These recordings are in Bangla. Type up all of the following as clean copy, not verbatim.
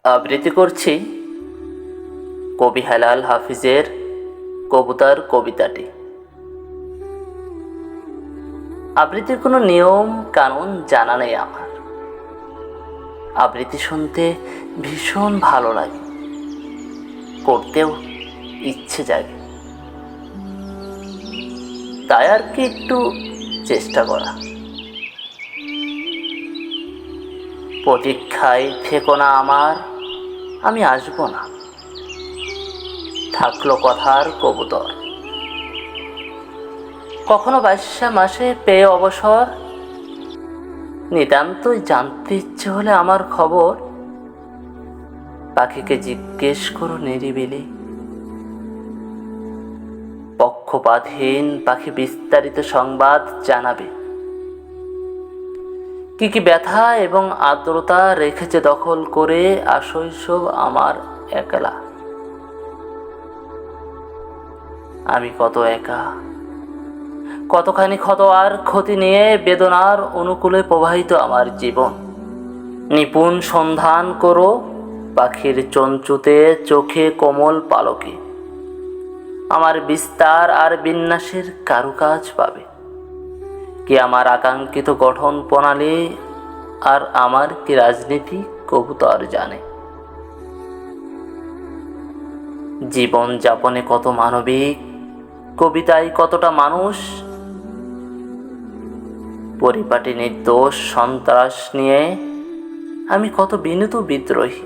আবৃত্তি করছি কবি হেলাল হাফিজের কবুতর কবিতাটি। আবৃত্তির কোনো নিয়ম কানুন জানা নেই আমার। আবৃত্তি শুনতে ভীষণ ভালো লাগে, করতেও ইচ্ছে জাগে, তাই আর কি একটু চেষ্টা করা। প্রতীক্ষায় থেকো না আমার, আমি আসবো না, থাকলো কথার কবুতর। কখনো 22 মাসে পেয়ে অবসর, নিতান্তই জানতে ইচ্ছে হলে আমার খবর। পাখিকে জিজ্ঞেস করো নিরিবিলি, পক্ষপাতহীন পাখি বিস্তারিত সংবাদ জানাবে। কি কি ব্যথা এবং আর্দ্রতা রেখেছে দখল করে আশৈশব আমার একলা। আমি কত একা, কতখানি ক্ষত আর ক্ষতি নিয়ে বেদনার অনুকূলে প্রবাহিত আমার জীবন। নিপুণ সন্ধান করো পাখির চঞ্চুতে চোখে কোমল পালকে, আমার বিস্তার আর বিন্যাসের কারুকাজ পাবে। কি আমার আকাঙ্ক্ষিত গঠন প্রণালী আর আমার কি রাজনীতি কবুতর জানে। জীবন যাপনে কত মানবিক, কবিতায় কতটা মানুষ। পরিপাটি নির্দোষ সন্ত্রাস নিয়ে আমি কত বিনীত বিদ্রোহী।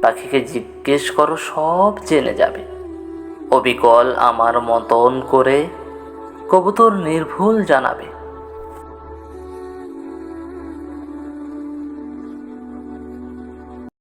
পাখিকে জিজ্ঞেস করো, সব জেনে যাবে। অবিকল আমার মতন করে কবুতর নির্ভুল জানাবে।